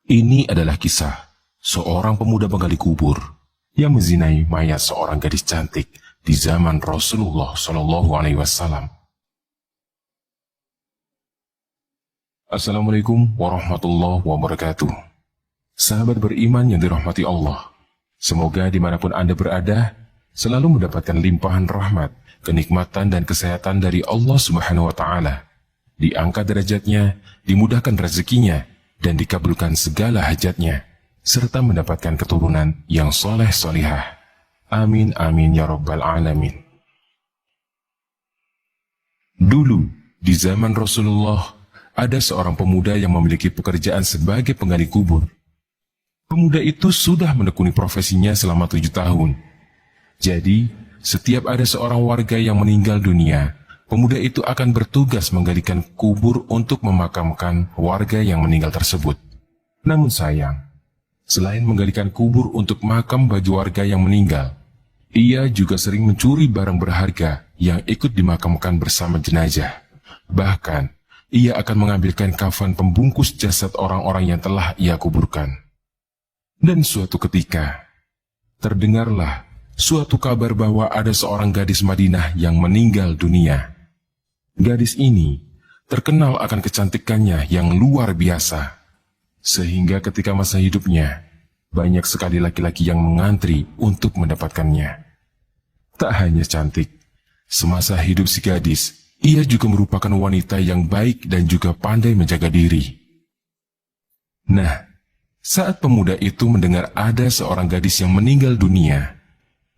Ini adalah kisah seorang pemuda menggali kubur yang menzinai mayat seorang gadis cantik di zaman Rasulullah Shallallahu Alaihi Wasallam. Assalamualaikum warahmatullahi wabarakatuh. Sahabat beriman yang dirahmati Allah, semoga dimanapun Anda berada, selalu mendapatkan limpahan rahmat, kenikmatan dan kesehatan dari Allah Subhanahu wa Ta'ala. Diangkat derajatnya, dimudahkan rezekinya, dan dikabulkan segala hajatnya, serta mendapatkan keturunan yang soleh solihah. Amin amin ya rabbal alamin. Dulu, di zaman Rasulullah, ada seorang pemuda yang memiliki pekerjaan sebagai penggali kubur. Pemuda itu sudah menekuni profesinya selama 7 tahun. Jadi, setiap ada seorang warga yang meninggal dunia, pemuda itu akan bertugas menggalikan kubur untuk memakamkan warga yang meninggal tersebut. Namun sayang, selain menggalikan kubur untuk makam bagi warga yang meninggal, ia juga sering mencuri barang berharga yang ikut dimakamkan bersama jenazah. Bahkan, ia akan mengambilkan kafan pembungkus jasad orang-orang yang telah ia kuburkan. Dan suatu ketika, terdengarlah suatu kabar bahwa ada seorang gadis Madinah yang meninggal dunia. Gadis ini terkenal akan kecantikannya yang luar biasa, sehingga ketika masa hidupnya, banyak sekali laki-laki yang mengantri untuk mendapatkannya. Tak hanya cantik, semasa hidup si gadis, ia juga merupakan wanita yang baik dan juga pandai menjaga diri. Nah, saat pemuda itu mendengar ada seorang gadis yang meninggal dunia,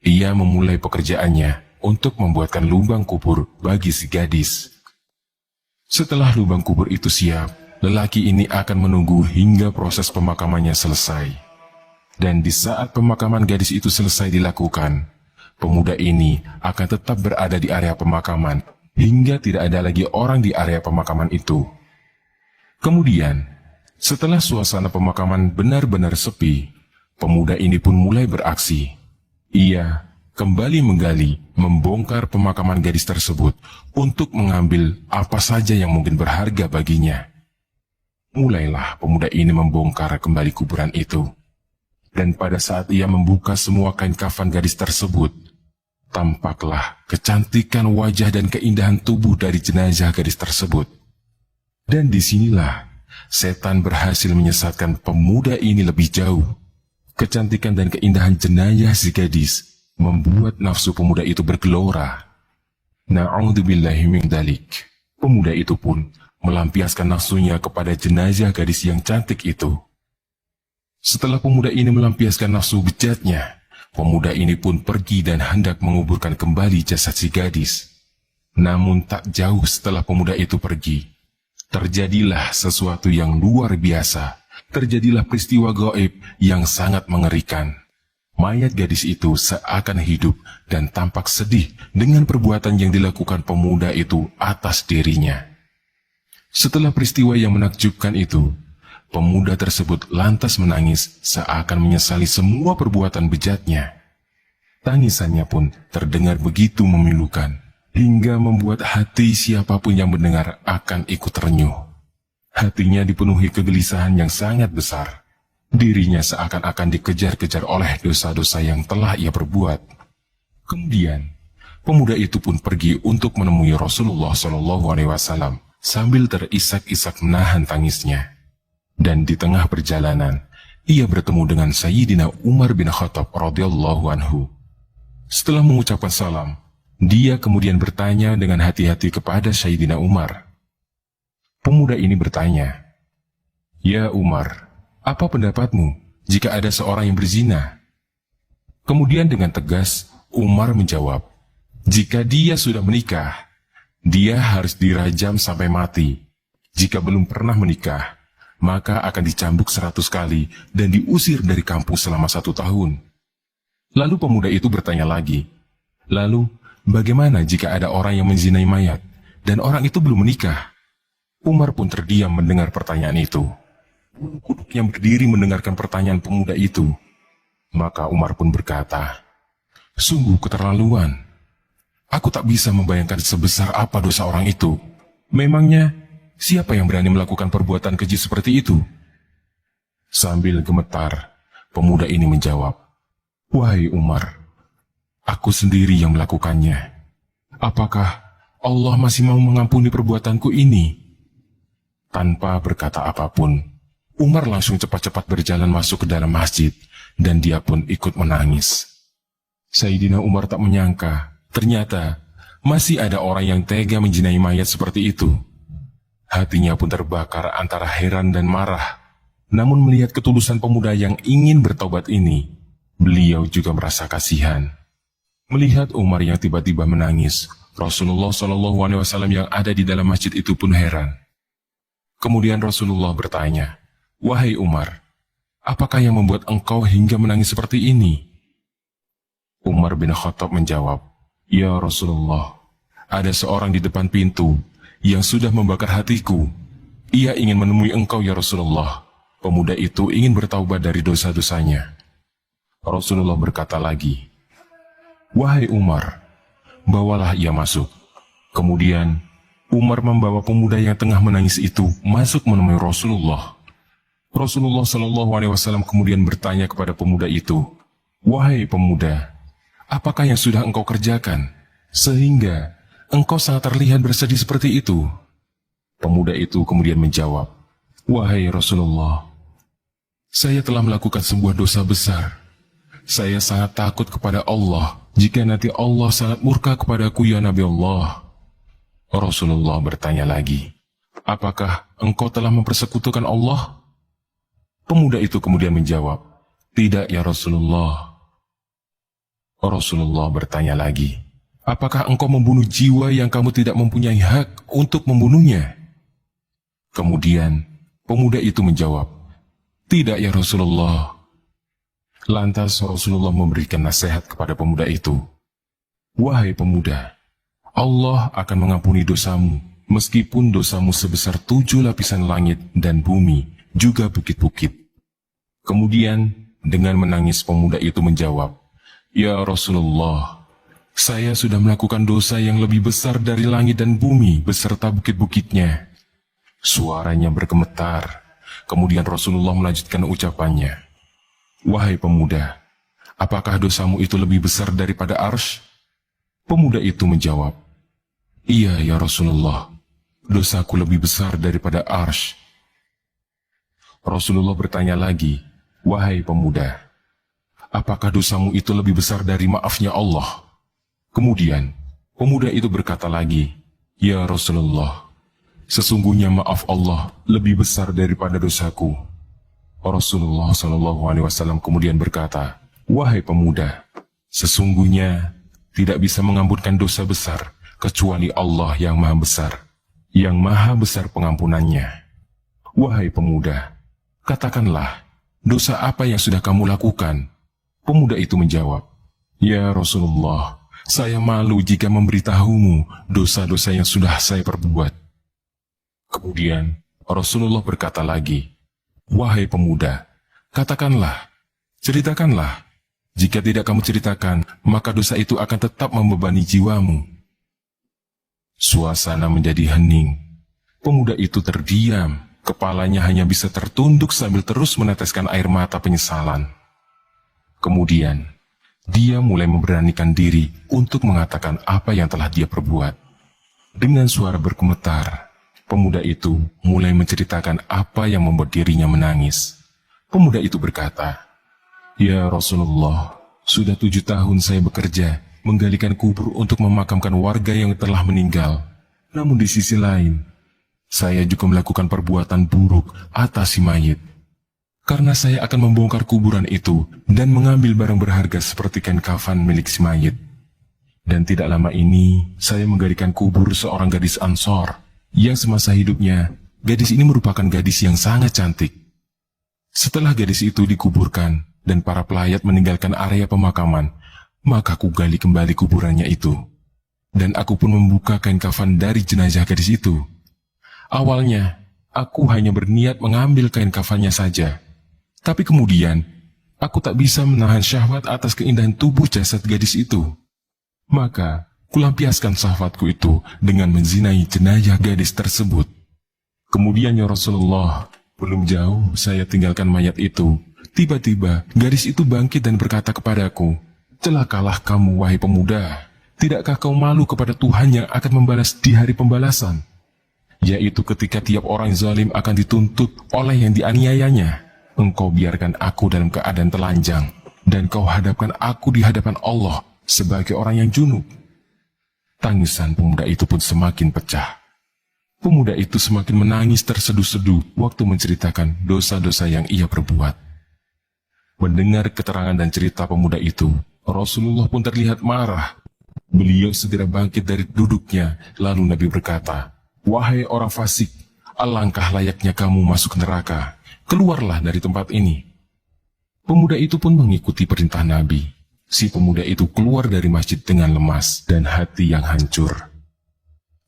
ia memulai pekerjaannya untuk membuatkan lubang kubur bagi si gadis. Setelah lubang kubur itu siap, lelaki ini akan menunggu hingga proses pemakamannya selesai. Dan di saat pemakaman gadis itu selesai dilakukan, pemuda ini akan tetap berada di area pemakaman hingga tidak ada lagi orang di area pemakaman itu. Kemudian, setelah suasana pemakaman benar-benar sepi, pemuda ini pun mulai beraksi. Ia kembali menggali, membongkar pemakaman gadis tersebut untuk mengambil apa saja yang mungkin berharga baginya. Mulailah pemuda ini membongkar kembali kuburan itu. Dan pada saat ia membuka semua kain kafan gadis tersebut, tampaklah kecantikan wajah dan keindahan tubuh dari jenazah gadis tersebut. Dan disinilah setan berhasil menyesatkan pemuda ini lebih jauh. Kecantikan dan keindahan jenazah si gadis membuat nafsu pemuda itu bergelora. Na'udzubillahi min dzalik. Pemuda itu pun melampiaskan nafsunya kepada jenazah gadis yang cantik itu. Setelah pemuda ini melampiaskan nafsu bejatnya, pemuda ini pun pergi dan hendak menguburkan kembali jasad si gadis. Namun tak jauh setelah pemuda itu pergi, terjadilah sesuatu yang luar biasa. Terjadilah peristiwa gaib yang sangat mengerikan. Mayat gadis itu seakan hidup dan tampak sedih dengan perbuatan yang dilakukan pemuda itu atas dirinya. Setelah peristiwa yang menakjubkan itu, pemuda tersebut lantas menangis seakan menyesali semua perbuatan bejatnya. Tangisannya pun terdengar begitu memilukan, hingga membuat hati siapapun yang mendengar akan ikut renyuh. Hatinya dipenuhi kegelisahan yang sangat besar. Dirinya seakan-akan dikejar-kejar oleh dosa-dosa yang telah ia perbuat. Kemudian, pemuda itu pun pergi untuk menemui Rasulullah SAW sambil terisak-isak menahan tangisnya. Dan di tengah perjalanan, ia bertemu dengan Sayyidina Umar bin Khattab radhiyallahu anhu. Setelah mengucapkan salam, dia kemudian bertanya dengan hati-hati kepada Sayyidina Umar. Pemuda ini bertanya, "Ya Umar, apa pendapatmu jika ada seorang yang berzina?" Kemudian dengan tegas, Umar menjawab, "Jika dia sudah menikah, dia harus dirajam sampai mati. Jika belum pernah menikah, maka akan dicambuk 100 kali dan diusir dari kampung selama 1 tahun. Lalu pemuda itu bertanya lagi, "Lalu, bagaimana jika ada orang yang menzinai mayat, dan orang itu belum menikah?" Umar pun terdiam mendengar pertanyaan itu. Kuduk yang berdiri mendengarkan pertanyaan pemuda itu. Maka Umar pun berkata, "Sungguh keterlaluan. Aku tak bisa membayangkan sebesar apa dosa orang itu. Memangnya, siapa yang berani melakukan perbuatan keji seperti itu?" Sambil gemetar, pemuda ini menjawab, "Wahai Umar, aku sendiri yang melakukannya. Apakah Allah masih mau mengampuni perbuatanku ini?" Tanpa berkata apapun, Umar langsung cepat-cepat berjalan masuk ke dalam masjid, dan dia pun ikut menangis. Sayyidina Umar tak menyangka, ternyata masih ada orang yang tega menjinai mayat seperti itu. Hatinya pun terbakar antara heran dan marah. Namun melihat ketulusan pemuda yang ingin bertobat ini, beliau juga merasa kasihan. Melihat Umar yang tiba-tiba menangis, Rasulullah SAW yang ada di dalam masjid itu pun heran. Kemudian Rasulullah bertanya, "Wahai Umar, apakah yang membuat engkau hingga menangis seperti ini?" Umar bin Khattab menjawab, "Ya Rasulullah, ada seorang di depan pintu yang sudah membakar hatiku. Ia ingin menemui engkau ya Rasulullah." Pemuda itu ingin bertaubat dari dosa-dosanya. Rasulullah berkata lagi, "Wahai Umar, bawalah ia masuk." Kemudian Umar membawa pemuda yang tengah menangis itu masuk menemui Rasulullah. Rasulullah SAW kemudian bertanya kepada pemuda itu, "Wahai pemuda, apakah yang sudah engkau kerjakan sehingga engkau sangat terlihat bersedih seperti itu?" Pemuda itu kemudian menjawab, "Wahai Rasulullah, saya telah melakukan sebuah dosa besar. Saya sangat takut kepada Allah jika nanti Allah sangat murka kepadaku ya Nabi Allah." Rasulullah bertanya lagi, "Apakah engkau telah mempersekutukan Allah?" Pemuda itu kemudian menjawab, "Tidak ya Rasulullah." Rasulullah bertanya lagi, "Apakah engkau membunuh jiwa yang kamu tidak mempunyai hak untuk membunuhnya?" Kemudian pemuda itu menjawab, "Tidak ya Rasulullah." Lantas Rasulullah memberikan nasihat kepada pemuda itu, "Wahai pemuda, Allah akan mengampuni dosamu, meskipun dosamu sebesar 7 lapisan langit dan bumi, juga bukit-bukit." Kemudian dengan menangis pemuda itu menjawab, "Ya Rasulullah, saya sudah melakukan dosa yang lebih besar dari langit dan bumi beserta bukit-bukitnya." Suaranya bergemetar. Kemudian Rasulullah melanjutkan ucapannya, "Wahai pemuda, apakah dosamu itu lebih besar daripada arsy?" Pemuda itu menjawab, "Iya ya Rasulullah, dosaku lebih besar daripada arsy." Rasulullah bertanya lagi, "Wahai pemuda, apakah dosamu itu lebih besar dari maafnya Allah?" Kemudian pemuda itu berkata lagi, "Ya Rasulullah, sesungguhnya maaf Allah lebih besar daripada dosaku." Rasulullah SAW kemudian berkata, "Wahai pemuda, sesungguhnya tidak bisa mengampunkan dosa besar kecuali Allah yang maha besar, yang maha besar pengampunannya. Wahai pemuda, katakanlah, dosa apa yang sudah kamu lakukan?" Pemuda itu menjawab, "Ya Rasulullah, saya malu jika memberitahumu dosa-dosa yang sudah saya perbuat." Kemudian Rasulullah berkata lagi, "Wahai pemuda, katakanlah, ceritakanlah. Jika tidak kamu ceritakan, maka dosa itu akan tetap membebani jiwamu." Suasana menjadi hening. Pemuda itu terdiam, kepalanya hanya bisa tertunduk sambil terus meneteskan air mata penyesalan. Kemudian, dia mulai memberanikan diri untuk mengatakan apa yang telah dia perbuat. Dengan suara bergemetar, pemuda itu mulai menceritakan apa yang membuat dirinya menangis. Pemuda itu berkata, "Ya Rasulullah, sudah 7 tahun saya bekerja menggalikan kubur untuk memakamkan warga yang telah meninggal. Namun di sisi lain, saya juga melakukan perbuatan buruk atas si mayit. Karena saya akan membongkar kuburan itu dan mengambil barang berharga seperti kain kafan milik si mayit. Dan tidak lama ini, saya menggalikan kubur seorang gadis Ansor, yang semasa hidupnya, gadis ini merupakan gadis yang sangat cantik. Setelah gadis itu dikuburkan dan para pelayat meninggalkan area pemakaman, maka aku gali kembali kuburannya itu. Dan aku pun membuka kain kafan dari jenazah gadis itu. Awalnya, aku hanya berniat mengambil kain kafannya saja. Tapi kemudian, aku tak bisa menahan syahwat atas keindahan tubuh jasad gadis itu. Maka, kulampiaskan syahwatku itu dengan menzinai jenazah gadis tersebut. Kemudian ya Rasulullah, Belum jauh saya tinggalkan mayat itu. Tiba-tiba gadis itu bangkit dan berkata kepadaku, "Celakalah kamu, wahai pemuda. Tidakkah kau malu kepada Tuhan yang akan membalas di hari pembalasan? Yaitu ketika tiap orang zalim akan dituntut oleh yang dianiayanya. Engkau biarkan aku dalam keadaan telanjang, dan kau hadapkan aku di hadapan Allah sebagai orang yang junub." Tangisan pemuda itu pun semakin pecah. Pemuda itu semakin menangis terseduh-seduh waktu menceritakan dosa-dosa yang ia perbuat. Mendengar keterangan dan cerita pemuda itu, Rasulullah pun terlihat marah. Beliau segera bangkit dari duduknya, lalu Nabi berkata, "Wahai orang fasik, alangkah layaknya kamu masuk neraka. Keluarlah dari tempat ini." Pemuda itu pun mengikuti perintah Nabi. Si pemuda itu keluar dari masjid dengan lemas dan hati yang hancur.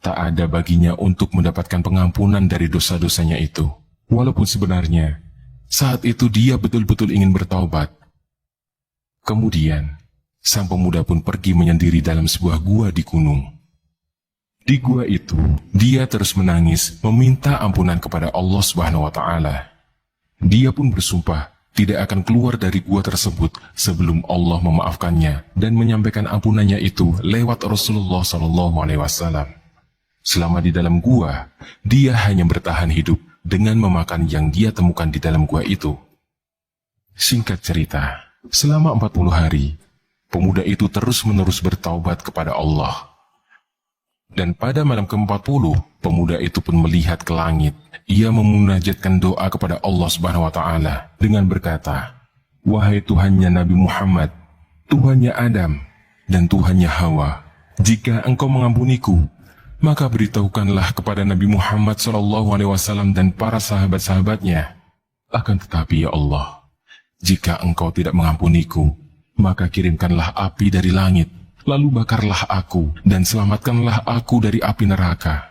Tak ada baginya untuk mendapatkan pengampunan dari dosa-dosanya itu. Walaupun sebenarnya, saat itu dia betul-betul ingin bertaubat. Kemudian, sang pemuda pun pergi menyendiri dalam sebuah gua di gunung. Di gua itu, dia terus menangis, meminta ampunan kepada Allah Subhanahu wa Ta'ala. Dia pun bersumpah tidak akan keluar dari gua tersebut sebelum Allah memaafkannya dan menyampaikan ampunannya itu lewat Rasulullah SAW. Selama di dalam gua, dia hanya bertahan hidup dengan memakan yang dia temukan di dalam gua itu. Singkat cerita, selama 40 hari, pemuda itu terus-menerus bertaubat kepada Allah. Dan pada malam ke-40, pemuda itu pun melihat ke langit. Ia memunajatkan doa kepada Allah Subhanahu wa Ta'ala dengan berkata, "Wahai Tuhannya Nabi Muhammad, Tuhannya Adam, dan Tuhannya Hawa, jika Engkau mengampuniku, maka beritahukanlah kepada Nabi Muhammad SAW dan para sahabat-sahabatnya. Akan tetapi ya Allah, jika Engkau tidak mengampuniku, maka kirimkanlah api dari langit, lalu bakarlah aku dan selamatkanlah aku dari api neraka."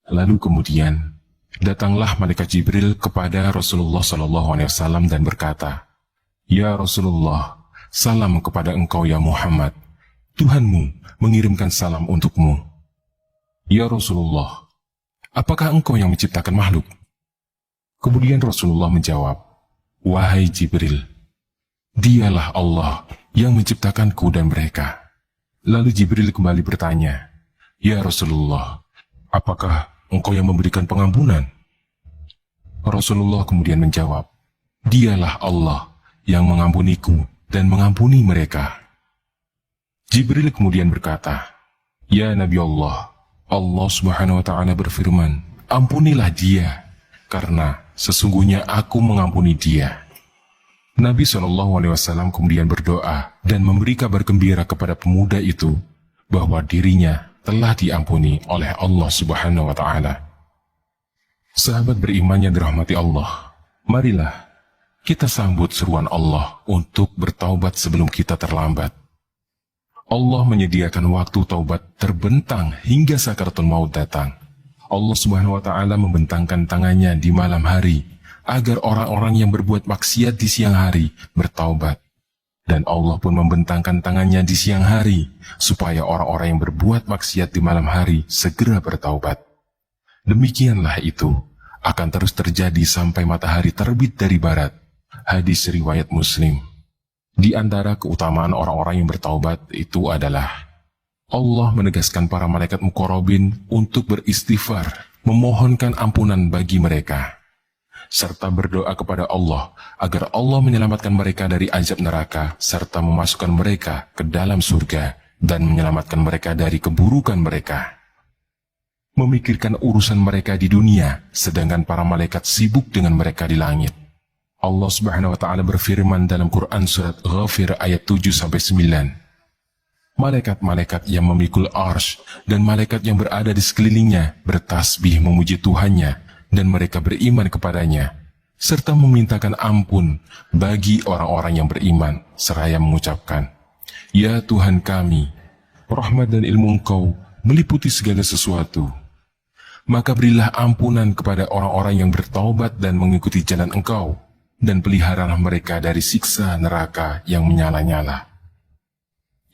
Lalu kemudian datanglah malaikat Jibril kepada Rasulullah SAW dan berkata, "Ya Rasulullah, salam kepada engkau ya Muhammad. Tuhanmu mengirimkan salam untukmu." "Ya Rasulullah, apakah engkau yang menciptakan makhluk?" Kemudian Rasulullah menjawab, "Wahai Jibril, dialah Allah yang menciptakanku dan mereka." Lalu Jibril kembali bertanya, "Ya Rasulullah, apakah engkau yang memberikan pengampunan?" Rasulullah kemudian menjawab, "Dialah Allah yang mengampuniku dan mengampuni mereka." Jibril kemudian berkata, "Ya Nabi Allah, Allah Subhanahu wa Ta'ala berfirman, ampunilah dia, karena sesungguhnya aku mengampuni dia." Nabi SAW kemudian berdoa dan memberi kabar gembira kepada pemuda itu bahwa dirinya telah diampuni oleh Allah Subhanahu wa Ta'ala. Sahabat beriman yang dirahmati Allah, marilah kita sambut seruan Allah untuk bertaubat sebelum kita terlambat. Allah menyediakan waktu taubat terbentang hingga sakaratul maut datang. Allah Subhanahu wa Ta'ala membentangkan tangannya di malam hari agar orang-orang yang berbuat maksiat di siang hari bertaubat. Dan Allah pun membentangkan tangannya di siang hari supaya orang-orang yang berbuat maksiat di malam hari segera bertaubat. Demikianlah itu akan terus terjadi sampai matahari terbit dari barat. Hadis riwayat Muslim. Di antara keutamaan orang-orang yang bertaubat itu adalah Allah menegaskan para malaikat muqarrabin untuk beristighfar, memohonkan ampunan bagi mereka, serta berdoa kepada Allah agar Allah menyelamatkan mereka dari azab neraka, serta memasukkan mereka ke dalam surga dan menyelamatkan mereka dari keburukan mereka. Memikirkan urusan mereka di dunia, sedangkan para malaikat sibuk dengan mereka di langit. Allah Subhanahu wa Ta'ala berfirman dalam Quran surat Ghafir ayat 7-9. Malaikat-malaikat yang memikul arsy dan malaikat yang berada di sekelilingnya bertasbih memuji Tuhannya, dan mereka beriman kepadanya, serta memintakan ampun bagi orang-orang yang beriman, seraya mengucapkan, "Ya Tuhan kami, rahmat dan ilmu Engkau meliputi segala sesuatu. Maka berilah ampunan kepada orang-orang yang bertaubat dan mengikuti jalan Engkau, dan peliharalah mereka dari siksa neraka yang menyala-nyala.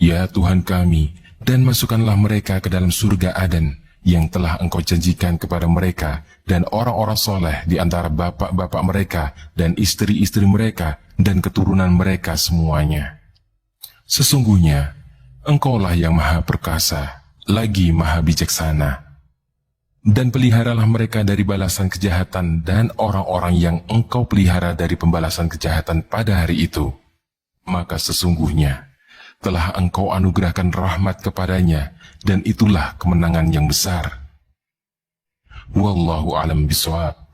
Ya Tuhan kami, dan masukkanlah mereka ke dalam surga Aden yang telah engkau janjikan kepada mereka dan orang-orang soleh di antara bapak-bapak mereka dan istri-istri mereka dan keturunan mereka semuanya. Sesungguhnya, engkaulah yang maha perkasa, lagi maha bijaksana. Dan peliharalah mereka dari balasan kejahatan dan orang-orang yang engkau pelihara dari pembalasan kejahatan pada hari itu. Maka sesungguhnya, telah engkau anugerahkan rahmat kepadanya, dan itulah kemenangan yang besar. Wallahu a'lam bishawab.